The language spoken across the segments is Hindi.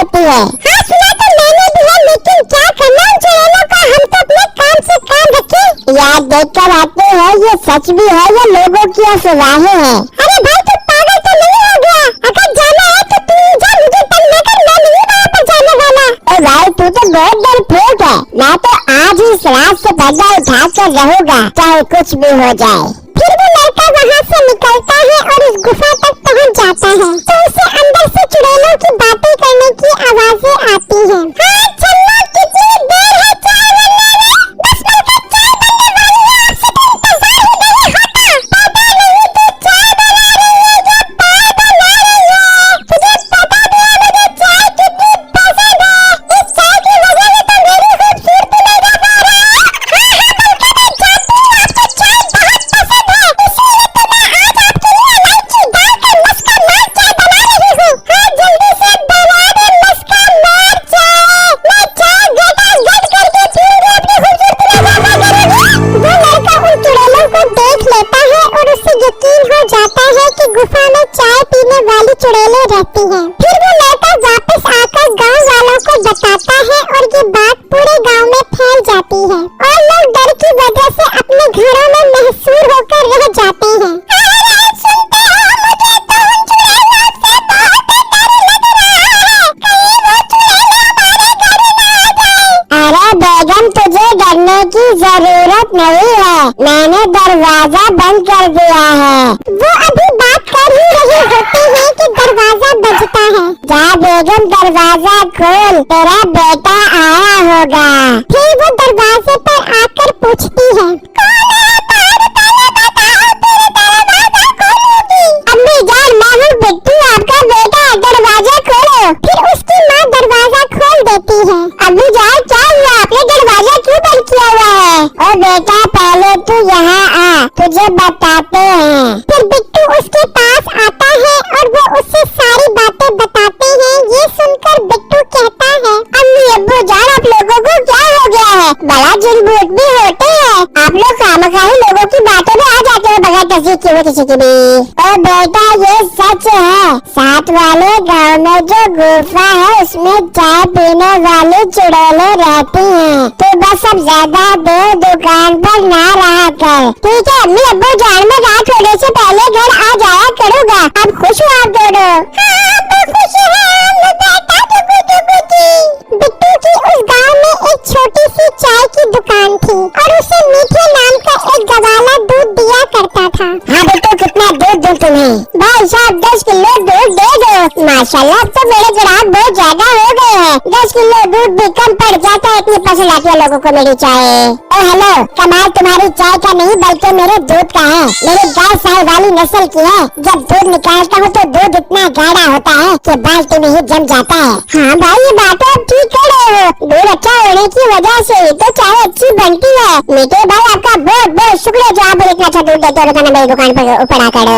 होती है। हाँ सुना तो मैंने भी है, लेकिन क्या करना उन चुड़ैलों का, हम तो अपने काम से काम रखें। यार देख कर आते हैं, ये सच भी है या लोगों की अफवाहें हैं? अरे भाई तू पागल तो नहीं हो गया? अगर जाना है तो तू जा, मुझे तंग न कर, मैं नहीं वहाँ पर जाने वाला। ओ भाई तू तो बहुत डरपोक है, मैं तो आज ही इस रात से पर्दा उठा कर रहूंगा, चाहे कुछ भी हो जाए। फिर वो लड़का वहाँ से निकलता है और उस गुफा तक पहुँच जाता है, तो उसे अंदर से चुड़ैलों की बातें करने की आवाजें आती हैं। हाँ चलना, कितनी देर है चाय बनने में? 10 मिनट तक चाय बनने वाली है, आपसे तो इंतजार ही नहीं होता। पता नहीं तू चाय बना रही है या पाय बना रही है? तुझे पता भी है मुझे चाय कितनी पसंद है। इस चाय की वजह से तो मेरी खूबसूरती नहीं जा पा रहा है। हाँ बल्कि मैं जानती हूँ आपको चाय बहुत पसंद है, इसीलिए तो मैं आज आपके लिए इलायची डालकर मस्का नार चाय बना रही हूँ। हाँ जल्दी से बना दे मस्का नार चाय, मैं चाय गटागट करके पीऊंगी, अपनी खूबसूरती में इजाफा करूंगी। वो लड़का उन चुड़ैलों को देख लेता है और उसे यकीन हो जाता है कि गुफा में चाय पीने वाली चुड़ैलें रहती हैं। फिर वो लड़का वापस आकर गांव वालों को बताता है और ये बात पूरे गांव में फैल जाती है और लोग डर की वजह से अपने घरों में महसूर होकर रह जाते हैं। अरे सुनते हो, मुझे तो उन चुड़ैलों से बहुत डर लग रहा है, कहीं वो चुड़ैलें हमारे घर न आ जाए। अरे बेगम तुझे डरने की जरूरत नहीं है, मैंने दरवाजा बंद कर दिया है। वो अभी बात कर ही रही होती है कि दरवाजा बजता है। जा बेगम दरवाजा खोल, तेरा बेटा आया होगा। फिर वो दरवाजे पर आकर पूछती है, कौन है? पहले बताओ, तेरे दरवाजा खोलूंगी। अम्मी जान मैं हूँ बिट्टू, आपका बेटा, दरवाजा खोलो। फिर उसकी माँ दरवाजा खोल देती है। अम्मी जान क्या हुआ, आपने दरवाजा क्यों बंद किया हुआ है? ओ बेटा पहले तू यहाँ आ, तुझे बताते हैं। फिर बिट्टू उसके पास आता है और वो उससे सारी बातें बताते हैं। ये सुनकर बिट्टू कहता है, अम्मी अब्बू जान आप लोगों को क्या हो गया है? बड़ा जुन भूत भी होते हैं, आप लोग खामखाही लोगों की बातों में आ जाते हो बगैर तस्दीक किए किसी की भी। ओ बेटा ये सच है, साथ वाले गाँव में जो गुफा है उसमें चाय पीने वाली चुड़ैलें रहती हैं। तो बस अब ज्यादा देर दुकान पर ना रहा कर, ठीक है? अम्मी अब्बू जान मैं रात होने से पहले घर आ जाया करूँगा। अब खुश हो आप दोनों? हाँ अब खुश है बेटा। बिट्टू की उस गांव में एक छोटी सी चाय की दुकान थी और उसे मीठे नाम का एक गवाला दूध दिया करता था। हाँ बिट्टू कितना दूध दूं तुम्हें? भाई साहब 10 किलो दूध दे दो। माशाल्लाह अब तो मेरे ग्राहक बहुत ज्यादा हो गए हैं, 10 किलो दूध भी कम पड़ जाता है, इतनी पसंद आती है लोगों को मेरी चाय। ओ हेलो, कमाल तुम्हारी चाय का नहीं बल्कि मेरे दूध का है। मेरी गाय साय वाली नस्ल की है, जब दूध निकालता हूँ तो दूध इतना गाढ़ा होता है कि बाल्टी में ही जम जाता है। हाँ भाई ये बात आप ठीक कह रहे हो, दूध अच्छा होने की वजह से तो चाय अच्छी बनती है। मीठे भाई आपका बहुत बहुत शुक्रिया जो आप इतना अच्छा दूध देते हो, रोजाना मेरी दुकान पर ऊपर आकर।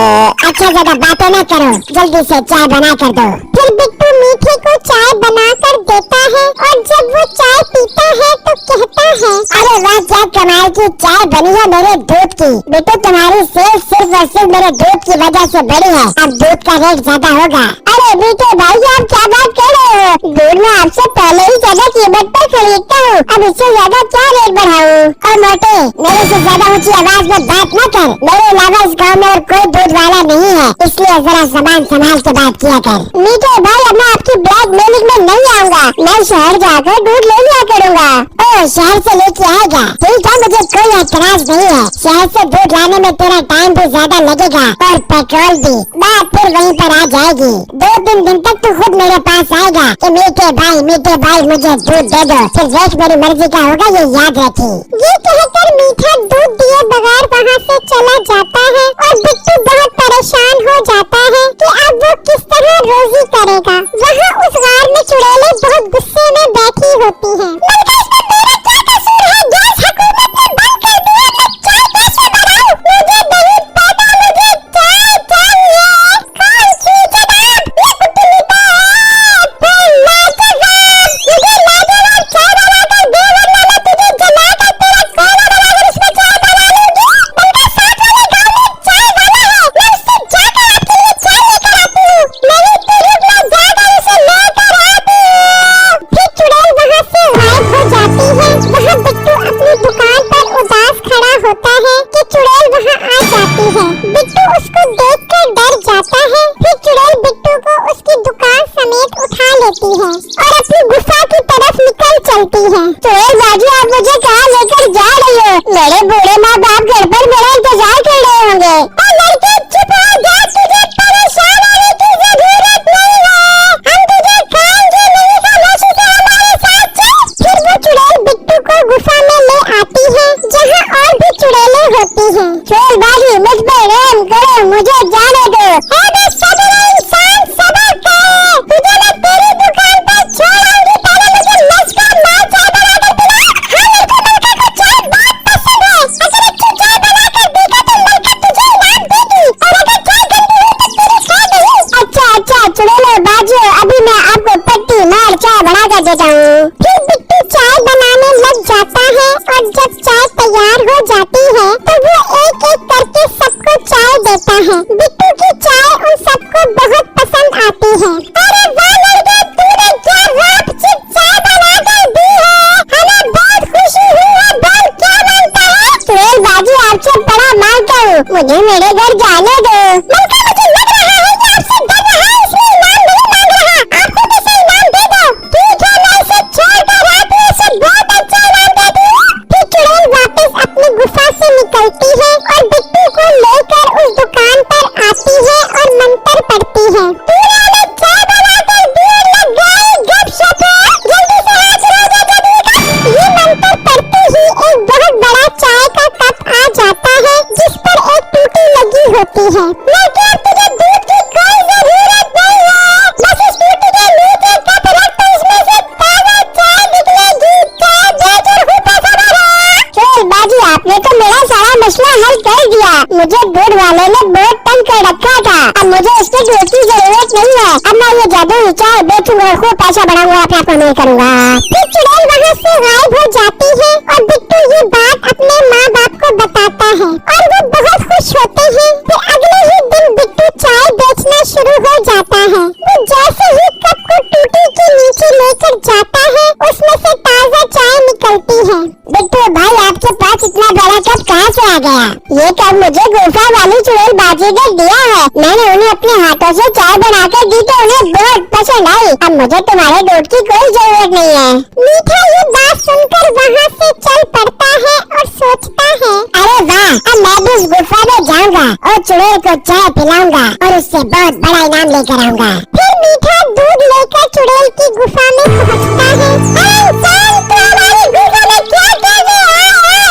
अच्छा ज्यादा बातें न करो, जल्दी से चाय बना कर दो। फिर बिट्टू मीठे को चाय बना कर देता है और जब वो चाय पीता है तो कहता है, अरे वाह क्या कमाल की चाय बनी है मेरे दूध की। बिट्टू तुम्हारी सेहत सिर्फ और सिर्फ मेरे दूध की वजह से बढ़ी है, अब दूध का रेट ज्यादा होगा। अरे मीठे भाई आप क्या बात कर रहे हो, दूध में आपसे पहले ही ज्यादा कीमत पर खरीदता हूँ, अब इससे ज्यादा क्या रेट बढ़ाऊँ? और मोटे मेरे से ज्यादा ऊंची आवाज में बात न कर, मेरे अलावा इस गाँव में और कोई दूध वाला नहीं है, इसलिए जरा ज़बान संभाल के बात किया कर। मीठे भाई अब मैं आपकी ब्लैक मेलिंग में नहीं आऊँगा, मैं शहर जाकर दूध ले लिया करूँगा। ओ शहर से लेके आएगा, ठीक है मुझे कोई एतराज नहीं है, शहर से दूध लाने में तेरा टाइम भी ज्यादा लगेगा और पेट्रोल भी, बात फिर वहीं पर आ जाएगी। 2-3 दिन तक तो खुद मेरे पास आएगा कि मीठे भाई मुझे दूध दे दो, फिर देख मेरी मर्जी का होगा ये याद रखी। ये कहकर मीठा दूध दिए बगैर वहाँ से चला जाता है और बिट्टू बहुत परेशान हो जाता है कि अब वो किस तरह रोजी करेगा। वहाँ उस गार में चुड़ैलें बहुत गुस्से में बैठी होती हैं। मेरा क्या कसूर है, गैस हुकूमत ने बंद कर दिया, मैं चाय कैसे बनाऊं? मुझे नहीं पता, मुझे चाय चाहिए। कौन सी जनाब? ये कुत्ते मीठा है, फिर लाजवाब, मुझे लाजवाब चाय बना कर दे वरना मैं तुझे जला कर तेरा खाना बनाकर उसमें चाय बना लूंगी। बल्कि साथ वाले गाँव में चाय वाला है, मैं उससे जाकर आपके लिए मुझे जाने दो। अबे सदर इंसान सबर कर, तुझे मैं तेरी दुकान पर छोड़ आऊंगी, पहले मुझे लश्कर मार चाय बनाकर पिला। हाँ लड़का लड़का को चाय बहुत पसंद है, अगर अच्छी चाय बनाकर देगा तो लड़का तुझे इनाम देगी, और अगर चाय गंदी हुई तो तेरी खैर नहीं। अच्छा चुड़ैलों बाजियों, अभी मैं आपको पट्टी मार चाय बना कर देता हूँ। फिर बिट्टू चाय बनाने लग जाता है, और जब चाय तैयार हो जाती है तो वो एक एक करके सबको चाय देता है। बिट्टू की चाय उन सबको बहुत पसंद आती है। अरे वाह लड़के, तूने क्या वापचिक चाय बना कर दी है, हमें बहुत खुशी हुई है। बोल क्या मांगता है? चुड़ैल बाजी आपसे बड़ा मांगता हूँ, मुझे मेरे घर जाने दो। लड़का मुझे लग रहा है कि आपसे डर रहा है, इसलिए इनाम नहीं मांग रहा। आप खुद इसे इनाम दे दो। ठीक है, मैं इसे छोड़कर आती हूँ, इसे बहुत अच्छा इनाम देती हूँ। फिर चुड़ैल वापस अपनी गुफा से निकलती है और बिट्टू को लेकर उस दुकान पर आती है और मंत्र पढ़ती है। तूने हमें चाय बनाकर देर लग गई, गपशप है, जल्दी से हाजिर हो जा जल्दी कर। ये मंत्र पढ़ते ही एक बहुत बड़ा चाय का कप आ जाता है, जिस पर एक टूटी लगी होती है। लड़के, अब तुझे दूध की कोई जरूरत नहीं है, बस इस टूटी के नीचे कप रख तो इसमें से ताजा चाय निकलेगी। चाय बेच और खूब पैसा बना। चल बाजी, आपने तो मेरा सारा मसला हल कर दिया। मुझे दूध वाले ने बहुत तंग कर रखा था, अब मुझे इसके दूध की जरूरत नहीं है। अब मैं ये जादुई चाय बेचूंगा, खूब पैसा बढ़ाऊंगा, अपने आप को नहीं करूंगा। फिर चुड़ैल वहाँ से गायब हो जाती है और बिट्टू ये बात अपने माँ बाप को बताता है और वो बहुत खुश होते हैं। फिर अगले ही दिन बिट्टू चाय बेचना शुरू हो जाता है। वो जैसे ही कप को टूटी के नीचे लेकर जाता है, उसमें से ताजा चाय निकलती है। बिट्टू भाई, आपके पास इतना बड़ा कप कहाँ से आ गया? ये कप मुझे गुफा वाली चुड़ैल बाजी ने दिया है। मैंने उन्हें अपने हाथों से चाय बनाकर दी तो उन्हें बहुत पसंद आई। अब मुझे तुम्हारे दूध की कोई जरूरत नहीं है। मीठा ये बात सुनकर वहाँ से चल पड़ता है और सोचता है, अरे वाह, अब मैं भी इस गुफा में जाऊंगा और चुड़ैल को चाय पिलाऊंगा और उससे बहुत बड़ा इनाम लेकर आऊंगा। फिर मीठा दूध लेकर चुड़ैल की गुफा में पहुँचता है। इंसान, तू हमारी गुफा में क्या कर रहा है?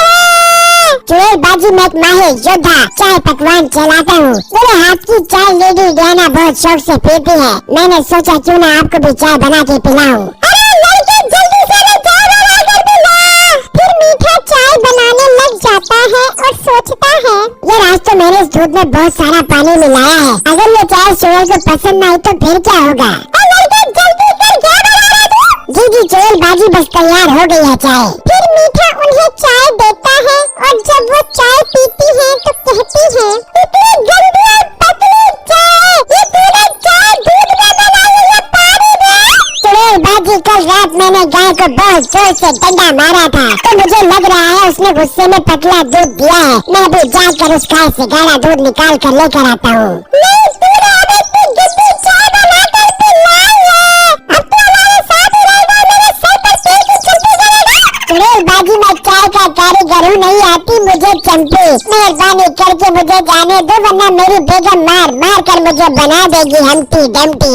चुड़ैल बाजी, मैं एक माहिर योद्धा चाय पकवान चलाता हूँ। मेरे हाथ की चाय लेडी डियाना बहुत शौक से पीती है। मैंने सोचा क्यों ना आपको भी चाय बना के पिलाऊं। अरे लड़के, जल्दी से चाय बना कर पिला। फिर मीठा चाय बनाने लग जाता है और सोचता है, ये आज तो मैंने इस दूध में बहुत सारा पानी मिलाया है, अगर ये चाय चुड़ैल को पसंद न आई तो फिर क्या होगा? लड़के जल्दी कर, क्या बना रहा है तू? जी चुड़ैल बाजी, बस तैयार हो गई है चाय। फिर मीठा उन्हें चाय देता है और जब वो चाय पीती है तो कहती है, इतनी गंदी और पतली चाय, ये तूने चाय दूध में बनाई है, पानी में? चुड़ैल बाजी, कल रात मैंने गाय को बहुत जोर से डंडा मारा था, तो मुझे लग रहा है उसने गुस्से में पतला दूध दिया है। मैं भी जाकर उस गाय से गाढ़ा दूध निकाल कर लेकर आता हूँ। नहीं, तूने हमें इतनी गंदी चाय बनाकर पिलाई है, अब तो हमारे साथ ही रहेगा, मेरे सर पर तेल की चुप्पी करेगा। चुड़ैल बाजी, मैं चाय का कारीगर हूँ, नहीं आती मुझे चंपी। मेहरबानी करके मुझे जाने दो, वरना मेरी बेगम मार मार कर मुझे बना देगी हम्टी डम्टी।